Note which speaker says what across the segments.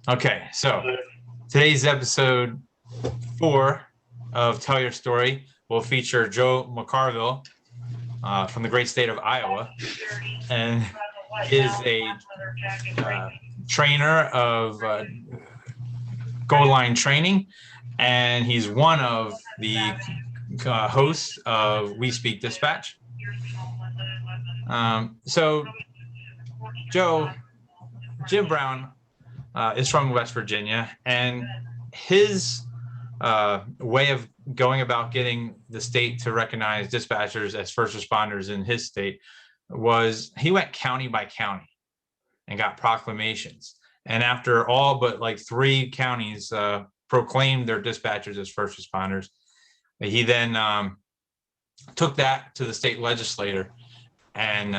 Speaker 1: Okay, so today's episode 4 of Tell Your Story will feature Joe McCarville from the great state of Iowa, and is a trainer of goal line training, and he's one of the hosts of We Speak Dispatch. So Jim Brown is from West Virginia, and his way of going about getting the state to recognize dispatchers as first responders in his state was he went county by county and got proclamations. And after all but like 3 counties proclaimed their dispatchers as first responders, he then took that to the state legislature, and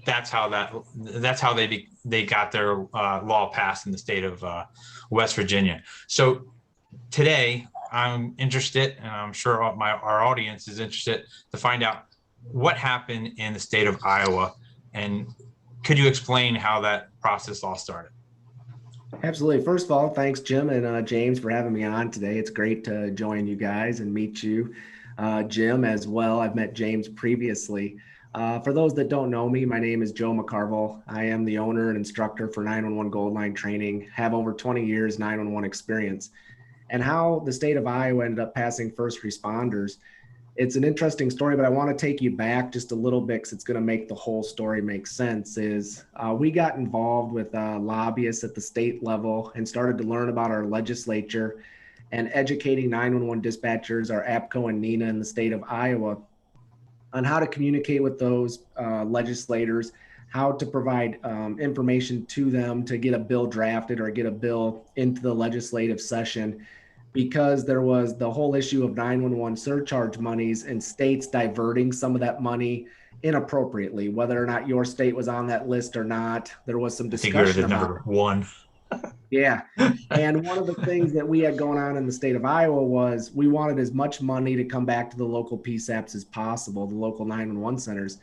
Speaker 1: that's how they got their law passed in the state of West Virginia. So today I'm interested, and I'm sure our audience is interested, to find out what happened in the state of Iowa, and could you explain how that process all started?
Speaker 2: Absolutely. First of all, thanks, Jim and James, for having me on today. It's great to join you guys and meet you, Jim, as well. I've met James previously. For those that don't know me, my name is Joe McCarville. I am the owner and instructor for 911 Gold Line Training, have over 20 years 911 experience. And how the state of Iowa ended up passing first responders, it's an interesting story, but I want to take you back just a little bit because it's going to make the whole story make sense. We got involved with lobbyists at the state level and started to learn about our legislature and educating 911 dispatchers, our APCO and NENA in the state of Iowa, on how to communicate with those legislators, how to provide information to them to get a bill drafted or get a bill into the legislative session, because there was the whole issue of 911 surcharge monies and states diverting some of that money inappropriately, whether or not your state was on that list or not. There was some discussion about
Speaker 1: number 1.
Speaker 2: Yeah. And one of the things that we had going on in the state of Iowa was we wanted as much money to come back to the local PSAPs as possible, the local 911 centers.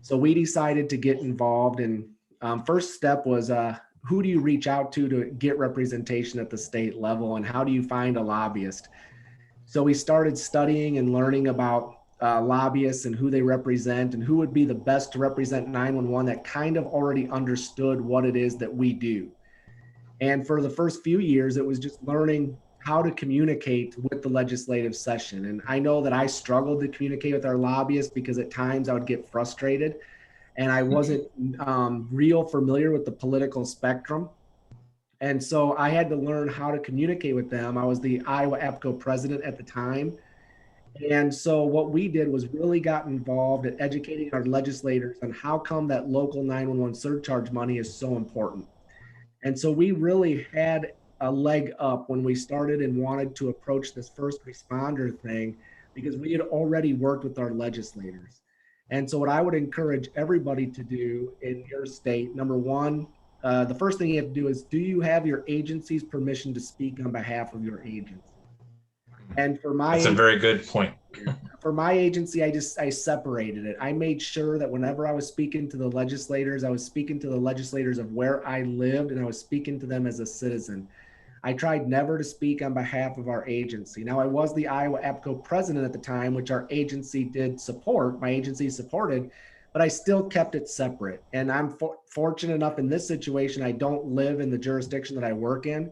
Speaker 2: So we decided to get involved. And first step was who do you reach out to get representation at the state level, and how do you find a lobbyist? So we started studying and learning about lobbyists and who they represent and who would be the best to represent 911 that kind of already understood what it is that we do. And for the first few years, it was just learning how to communicate with the legislative session. And I know that I struggled to communicate with our lobbyists because at times I would get frustrated and I wasn't real familiar with the political spectrum. And so I had to learn how to communicate with them. I was the Iowa APCO president at the time. And so what we did was really got involved at educating our legislators on how come that local 911 surcharge money is so important. And so we really had a leg up when we started and wanted to approach this first responder thing, because we had already worked with our legislators. And so what I would encourage everybody to do in your state, number one, the first thing you have to do is, do you have your agency's permission to speak on behalf of your agency? And
Speaker 1: That's a very good point.
Speaker 2: For my agency, I separated it. I made sure that whenever I was speaking to the legislators, I was speaking to the legislators of where I lived, and I was speaking to them as a citizen. I tried never to speak on behalf of our agency. Now, I was the Iowa APCO president at the time, which our agency did support. My agency supported, but I still kept it separate. And I'm fortunate enough in this situation, I don't live in the jurisdiction that I work in.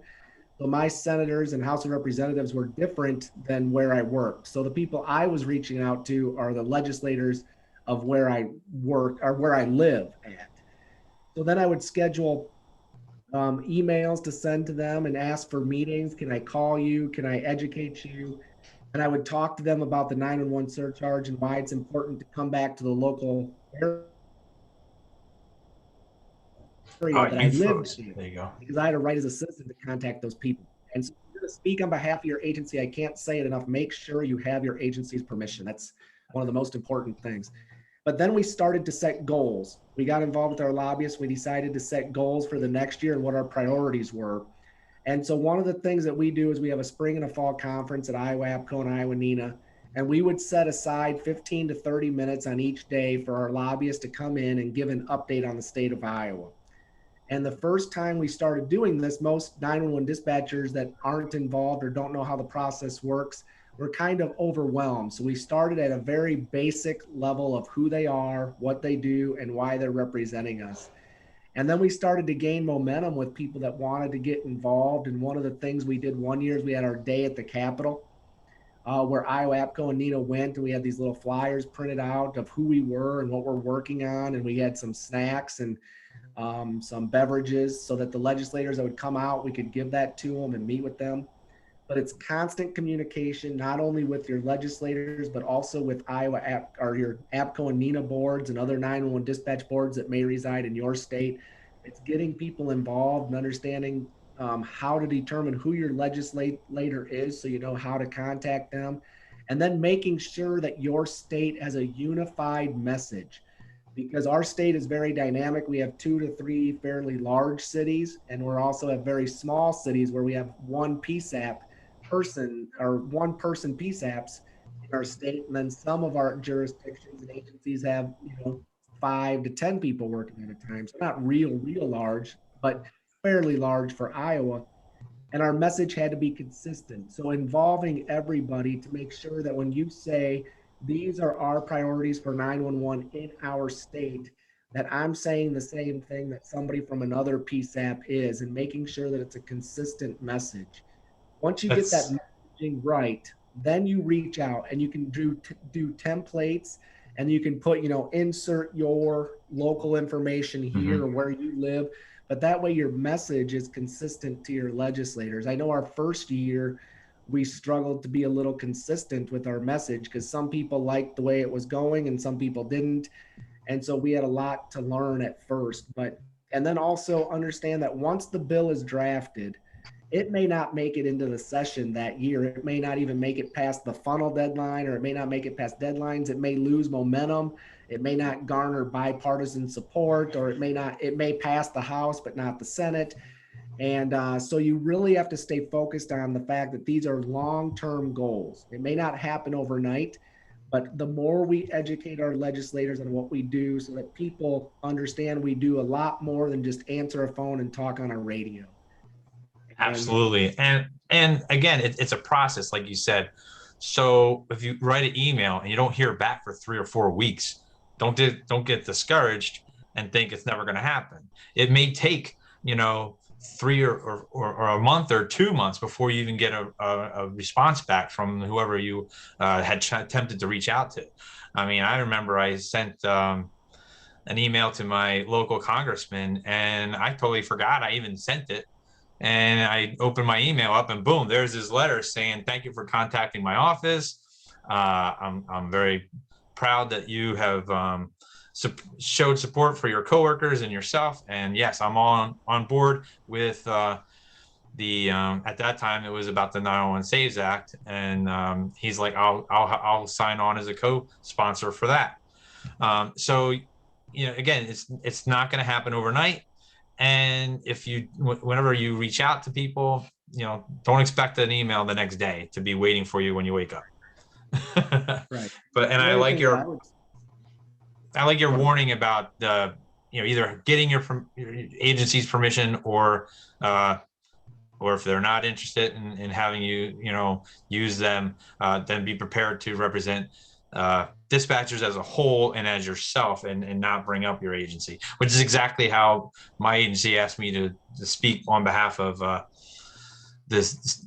Speaker 2: So my senators and House of Representatives were different than where I work. So the people I was reaching out to are the legislators of where I work or where I live at. So then I would schedule emails to send to them and ask for meetings. Can I call you? Can I educate you? And I would talk to them about the 911 surcharge and why it's important to come back to the local area that I lived in.
Speaker 1: There you go.
Speaker 2: Because I had a right as a citizen to contact those people. And so if you're going to speak on behalf of your agency, I can't say it enough. Make sure you have your agency's permission. That's one of the most important things. But then we started to set goals. We got involved with our lobbyists. We decided to set goals for the next year and what our priorities were. And so one of the things that we do is we have a spring and a fall conference at Iowa APCO and Iowa NENA. And we would set aside 15 to 30 minutes on each day for our lobbyists to come in and give an update on the state of Iowa. And the first time we started doing this, most 911 dispatchers that aren't involved or don't know how the process works were kind of overwhelmed. So we started at a very basic level of who they are, what they do, and why they're representing us. And then we started to gain momentum with people that wanted to get involved. And one of the things we did one year is we had our day at the Capitol, where Iowa APCO and NITA went, and we had these little flyers printed out of who we were and what we're working on. And we had some snacks and some beverages so that the legislators that would come out, we could give that to them and meet with them. But it's constant communication, not only with your legislators, but also with or your APCO and NITA boards and other 911 dispatch boards that may reside in your state. It's getting people involved and understanding how to determine who your legislator is, so you know how to contact them, and then making sure that your state has a unified message, because our state is very dynamic. We have 2 to 3 fairly large cities, and we're also have very small cities where we have one PSAP person or one person PSAPs in our state. And then some of our jurisdictions and agencies have, 5 to 10 people working at a time. So not real large, but fairly large for Iowa. And our message had to be consistent. So involving everybody to make sure that when you say, these are our priorities for 911 in our state, that I'm saying the same thing that somebody from another PSAP is, and making sure that it's a consistent message. Once you get that
Speaker 1: That's
Speaker 2: messaging right, then you reach out and you can do templates, and you can put, insert your local information here or where you live. But that way your message is consistent to your legislators. I know our first year, we struggled to be a little consistent with our message because some people liked the way it was going and some people didn't. And so we had a lot to learn at first. And then also understand that once the bill is drafted, it may not make it into the session that year. It may not even make it past the funnel deadline, or it may not make it past deadlines. It may lose momentum. It may not garner bipartisan support, or it may pass the House, but not the Senate. And so you really have to stay focused on the fact that these are long-term goals. It may not happen overnight, but the more we educate our legislators on what we do, so that people understand we do a lot more than just answer a phone and talk on a radio. And
Speaker 1: absolutely. And again, it's a process, like you said. So if you write an email and you don't hear back for 3 or 4 weeks, don't get discouraged and think it's never going to happen. It may take, 3 or a month or 2 months before you even get a response back from whoever you had attempted to reach out to. I mean, I remember I sent an email to my local congressman, and I totally forgot I even sent it. And I opened my email up, and boom, there's his letter saying, "Thank you for contacting my office. I'm very proud that you have showed support for your coworkers and yourself. And yes, I'm on board with the at that time it was about the 911 Saves Act, and he's like, I'll sign on as a co-sponsor for that." So again, it's not going to happen overnight. And whenever you reach out to people, don't expect an email the next day to be waiting for you when you wake up.
Speaker 2: right.
Speaker 1: And I like your warning about either getting your agency's permission, or if they're not interested in having you use them, then be prepared to represent dispatchers as a whole and as yourself, and not bring up your agency, which is exactly how my agency asked me to speak on behalf of this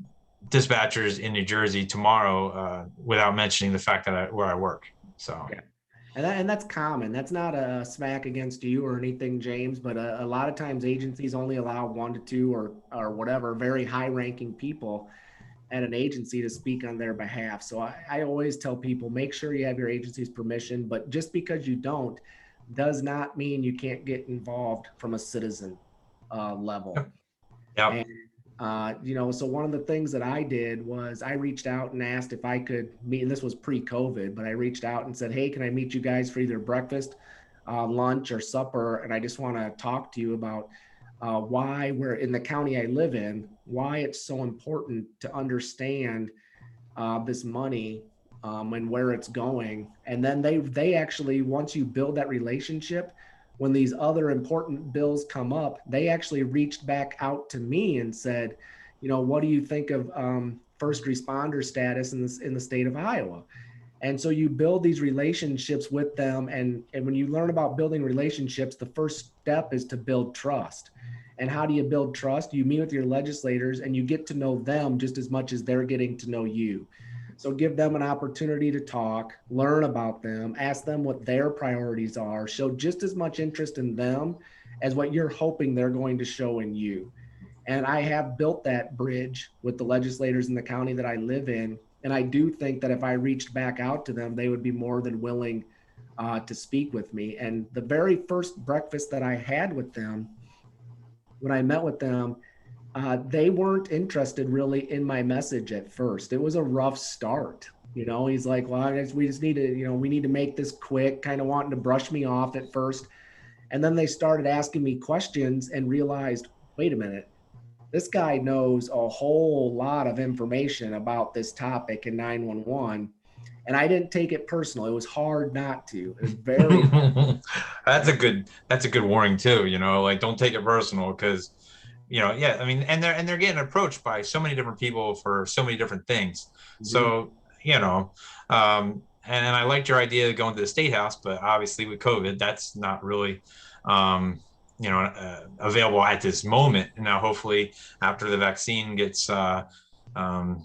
Speaker 1: dispatchers in New Jersey tomorrow, without mentioning the fact that where I work. So
Speaker 2: yeah. And that's common. That's not a smack against you or anything, James, but a lot of times agencies only allow 1 to 2 or whatever very high ranking people at an agency to speak on their behalf. So I always tell people, make sure you have your agency's permission, but just because you don't does not mean you can't get involved from a citizen level.
Speaker 1: yeah.
Speaker 2: And, so one of the things that I did was I reached out and asked if I could meet, and this was pre-COVID, but I reached out and said, hey, can I meet you guys for either breakfast, lunch, or supper? And I just want to talk to you about why we're in the county I live in, why it's so important to understand this money and where it's going. And then they actually, once you build that relationship, when these other important bills come up, they actually reached back out to me and said, what do you think of first responder status in the state of Iowa? And so you build these relationships with them. And when you learn about building relationships, the first step is to build trust. And how do you build trust? You meet with your legislators and you get to know them just as much as they're getting to know you. So give them an opportunity to talk, learn about them, ask them what their priorities are, show just as much interest in them as what you're hoping they're going to show in you. And I have built that bridge with the legislators in the county that I live in. And I do think that if I reached back out to them, they would be more than willing to speak with me. And the very first breakfast that I had with them, when I met with them, they weren't interested really in my message at first. It was a rough start. He's like, well, we just need to, we need to make this quick, kind of wanting to brush me off at first. And then they started asking me questions and realized, wait a minute, this guy knows a whole lot of information about this topic in 911. And I didn't take it personal. It was hard not to. It was very hard.
Speaker 1: That's a good warning too, like don't take it personal because, yeah, I mean, and they're getting approached by so many different people for so many different things. Mm-hmm. So, and I liked your idea of going to the State House, but obviously with COVID, that's not really, available at this moment. Now, hopefully after the vaccine gets,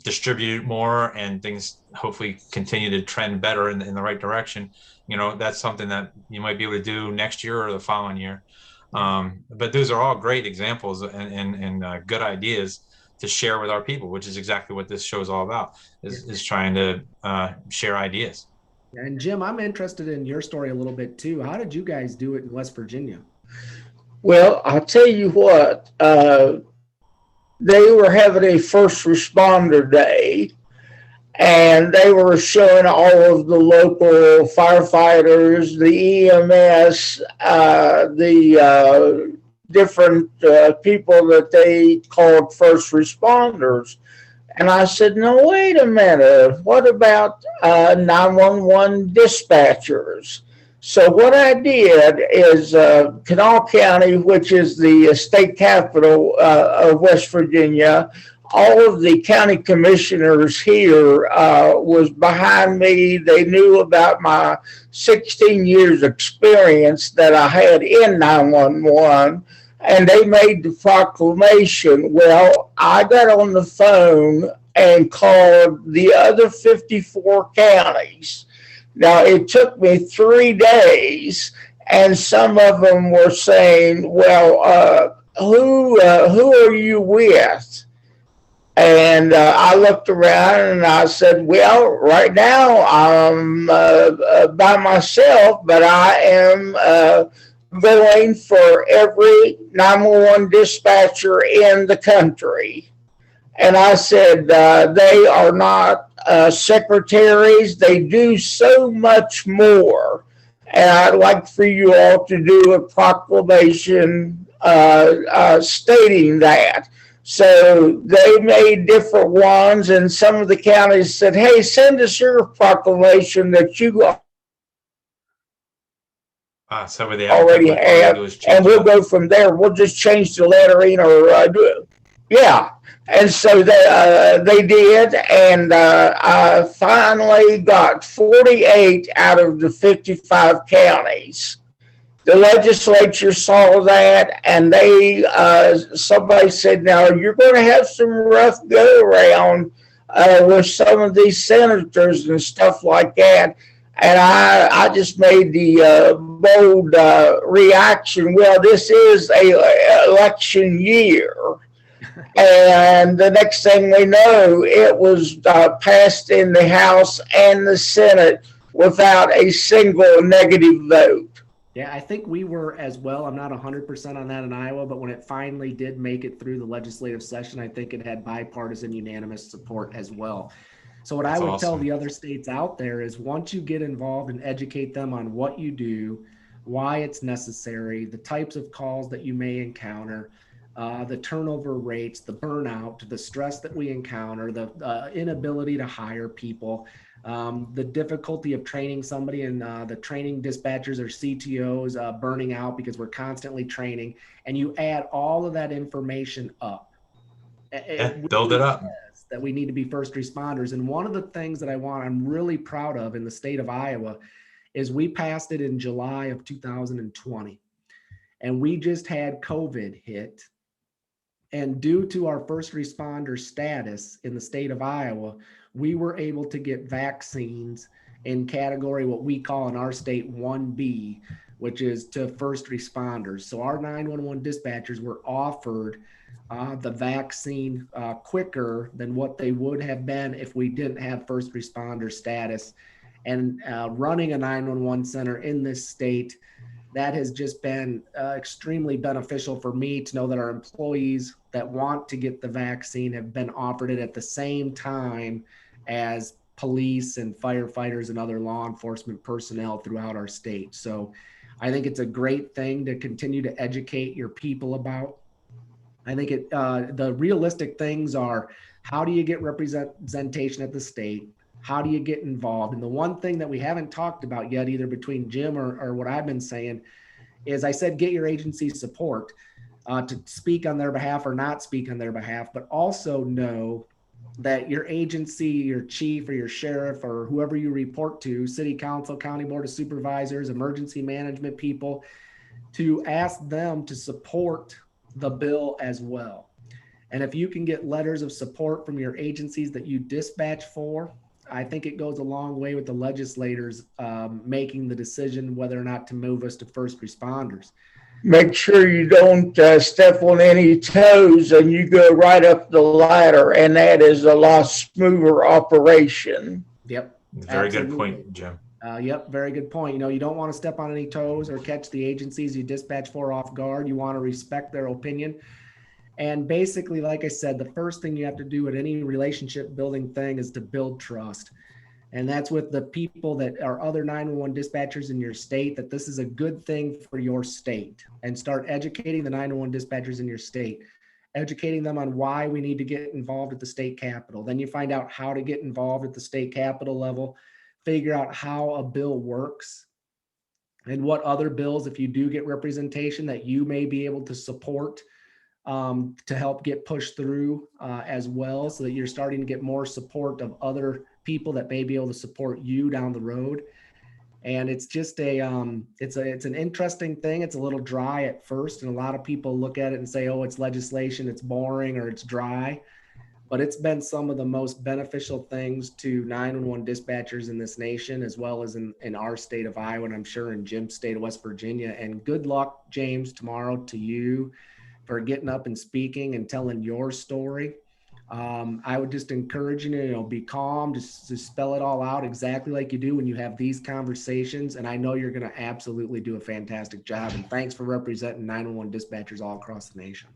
Speaker 1: distributed more and things hopefully continue to trend better in the right direction, that's something that you might be able to do next year or the following year. But those are all great examples and good ideas to share with our people, which is exactly what this show is all about, is trying to share ideas.
Speaker 2: And Jim, I'm interested in your story a little bit too. How did you guys do it in West Virginia?
Speaker 3: Well, I'll tell you what, they were having a first responder day, and they were showing all of the local firefighters, the EMS, the different people that they called first responders. And I said, no, wait a minute, what about 911 dispatchers? So what I did is Kanawha County, which is the state capital of West Virginia, all of the county commissioners here was behind me. They knew about my 16 years experience that I had in 911, and they made the proclamation. Well, I got on the phone and called the other 54 counties. Now, it took me 3 days, and some of them were saying, well, who are you with? And I looked around and I said, well, right now I'm by myself, but I am going for every 911 dispatcher in the country. And I said, they are not secretaries. They do so much more. And I'd like for you all to do a proclamation stating that. So they made different ones, and some of the counties said, hey, send us your proclamation that you already have, and we'll go from there. We'll just change the lettering or do it. Yeah. And so they did, and I finally got 48 out of the 55 counties. The legislature saw that, and they somebody said, now you're going to have some rough go around with some of these senators and stuff like that. And I just made the bold reaction, well, this is a election year. And the next thing we know, it was passed in the House and the Senate without a single negative vote.
Speaker 2: Yeah, I think we were as well. I'm not 100% on that in Iowa, but when it finally did make it through the legislative session, I think it had bipartisan unanimous support as well. So what I would tell the other states out there is once you get involved and educate them on what you do, why it's necessary, the types of calls that you may encounter, the turnover rates, the burnout, the stress that we encounter, the inability to hire people, the difficulty of training somebody, and the training dispatchers or CTOs burning out because we're constantly training, and you add all of that information up. It
Speaker 1: Build
Speaker 2: really
Speaker 1: it up.
Speaker 2: says that we need to be first responders. And one of the things that I'm really proud of in the state of Iowa is we passed it in July of 2020. And we just had COVID hit. And due to our first responder status in the state of Iowa, we were able to get vaccines in category what we call in our state 1B, which is to first responders. So our 911 dispatchers were offered the vaccine quicker than what they would have been if we didn't have first responder status. And running a 911 center in this state, that has just been extremely beneficial for me to know that our employees that want to get the vaccine have been offered it at the same time as police and firefighters and other law enforcement personnel throughout our state. So I think it's a great thing to continue to educate your people about. I think the realistic things are, how do you get representation at the state? How do you get involved? And the one thing that we haven't talked about yet, either between Jim or what I've been saying, is I said, get your agency support to speak on their behalf or not speak on their behalf, but also know that your agency, your chief or your sheriff or whoever you report to, city council, county board of supervisors, emergency management people, to ask them to support the bill as well. And if you can get letters of support from your agencies that you dispatch for, I think it goes a long way with the legislators making the decision whether or not to move us to first responders.
Speaker 3: Make sure you don't step on any toes and you go right up the ladder, and that is a lot smoother operation.
Speaker 2: Yep.
Speaker 1: Very
Speaker 2: Absolutely.
Speaker 1: good point, Jim.
Speaker 2: Yep, very good point. You don't want to step on any toes or catch the agencies you dispatch for off guard. You want to respect their opinion. And basically, like I said, the first thing you have to do at any relationship building thing is to build trust. And that's with the people that are other 911 dispatchers in your state, that this is a good thing for your state, and start educating the 911 dispatchers in your state, educating them on why we need to get involved at the state capitol. Then you find out how to get involved at the state capitol level, figure out how a bill works and what other bills, if you do get representation, that you may be able to support to help get pushed through as well, so that you're starting to get more support of other people that may be able to support you down the road. And it's just it's an interesting thing. It's a little dry at first, and a lot of people look at it and say, oh, it's legislation, it's boring, or it's dry. But it's been some of the most beneficial things to 911 dispatchers in this nation, as well as in our state of Iowa, and I'm sure in Jim's state of West Virginia. And good luck, James, tomorrow to you for getting up and speaking and telling your story. I would just encourage you to, be calm, just spell it all out exactly like you do when you have these conversations. And I know you're going to absolutely do a fantastic job. And thanks for representing 911 dispatchers all across the nation.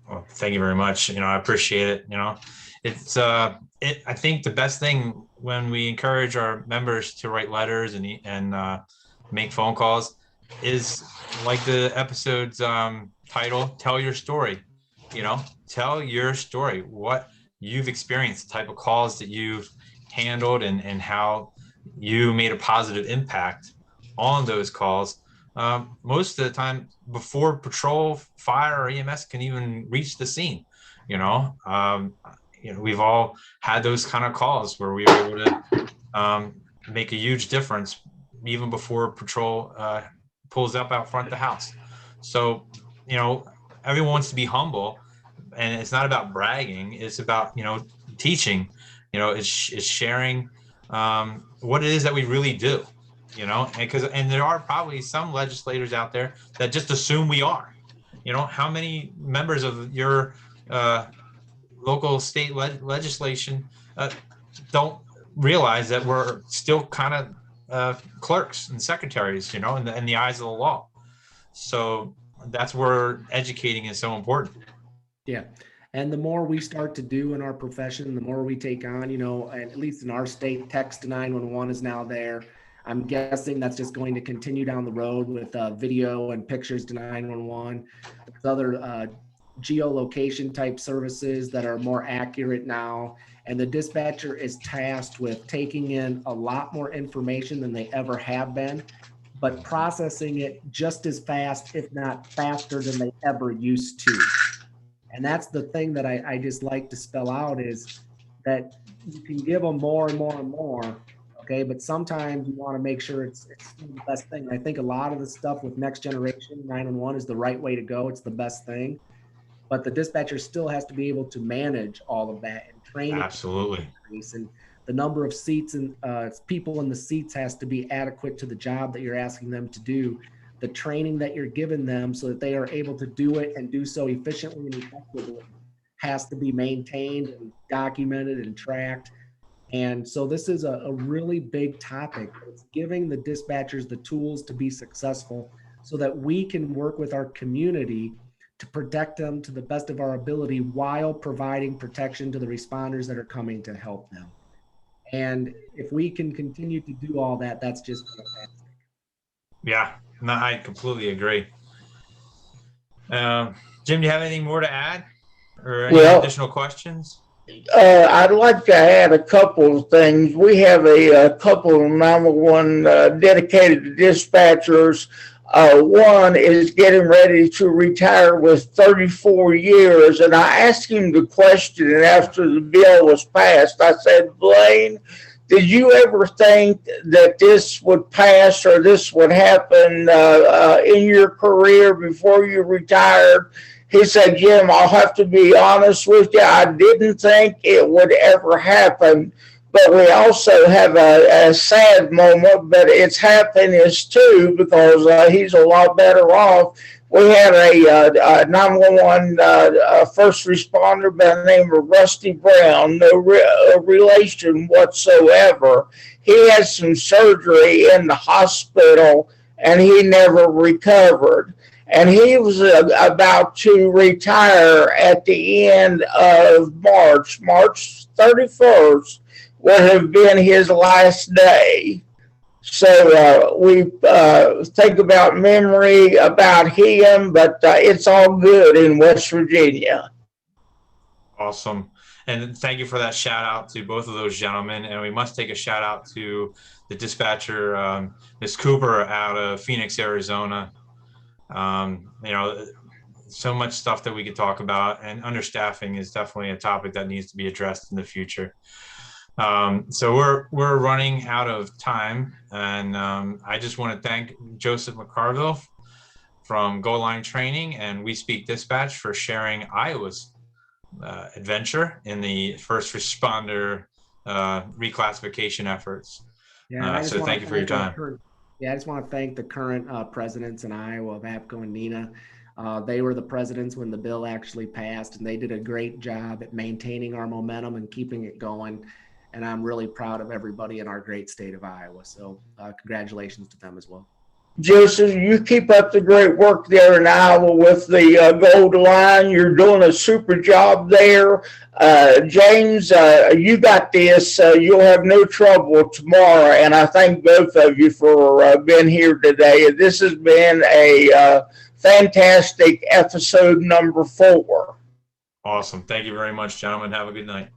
Speaker 1: Well, thank you very much. I appreciate it. It's I think the best thing when we encourage our members to write letters and make phone calls is like the episode's title, tell your story. Tell your story, what you've experienced, the type of calls that you've handled, and how you made a positive impact on those calls. Most of the time before patrol, fire, or EMS can even reach the scene. We've all had those kind of calls where we were able to make a huge difference even before patrol pulls up out front of the house. So, everyone wants to be humble, and it's not about bragging. It's about, teaching, it's sharing what it is that we really do, and there are probably some legislators out there that just assume we are. How many members of your local state legislation don't realize that we're still kind of clerks and secretaries, in the eyes of the law. So that's where educating is so important.
Speaker 2: Yeah. And the more we start to do in our profession, the more we take on, at least in our state, text to 911 is now there. I'm guessing that's just going to continue down the road with video and pictures to 911. There's other geolocation type services that are more accurate now. And the dispatcher is tasked with taking in a lot more information than they ever have been, but processing it just as fast, if not faster than they ever used to. And that's the thing that I just like to spell out, is that you can give them more and more and more. Okay. But sometimes you want to make sure it's the best thing. I think a lot of the stuff with next generation 911 is the right way to go. It's the best thing. But the dispatcher still has to be able to manage all of that and train.
Speaker 1: Absolutely.
Speaker 2: And the number of seats and people in the seats has to be adequate to the job that you're asking them to do. The training that you're giving them so that they are able to do it and do so efficiently and effectively has to be maintained and documented and tracked. And so this is a really big topic. It's giving the dispatchers the tools to be successful so that we can work with our community to protect them to the best of our ability while providing protection to the responders that are coming to help them. And if we can continue to do all that, that's just fantastic.
Speaker 1: Yeah, no, I completely agree. Jim, do you have anything more to add or any additional questions?
Speaker 3: I'd like to add a couple of things. We have a couple of 911 dedicated dispatchers. One is getting ready to retire with 34 years. And I asked him the question, and after the bill was passed, I said, Blaine, did you ever think that this would pass or this would happen in your career before you retired? He said, Jim, I'll have to be honest with you. I didn't think it would ever happen. But we also have a sad moment, but it's happiness too, because he's a lot better off. We had a 911 first responder by the name of Rusty Brown, no relation whatsoever. He had some surgery in the hospital, and he never recovered. And he was about to retire at the end of March 31st. Would have been his last day. So we think about memory about him, but it's all good in West Virginia.
Speaker 1: Awesome. And thank you for that shout out to both of those gentlemen. And we must take a shout out to the dispatcher, Ms. Cooper out of Phoenix, Arizona. So much stuff that we could talk about, and understaffing is definitely a topic that needs to be addressed in the future. So we're running out of time, and I just want to thank Joseph McCarville from Goal Line Training and We Speak Dispatch for sharing Iowa's adventure in the first responder reclassification efforts.
Speaker 2: Yeah,
Speaker 1: so thank you for your time.
Speaker 2: I just want to thank the current presidents in Iowa of APCO and NENA. They were the presidents when the bill actually passed, and they did a great job at maintaining our momentum and keeping it going. And I'm really proud of everybody in our great state of Iowa. So congratulations to them as well.
Speaker 3: Joseph, you keep up the great work there in Iowa with the Gold Line. You're doing a super job there. James, you got this. You'll have no trouble tomorrow. And I thank both of you for being here today. This has been a fantastic episode number 4.
Speaker 1: Awesome. Thank you very much, gentlemen. Have a good night.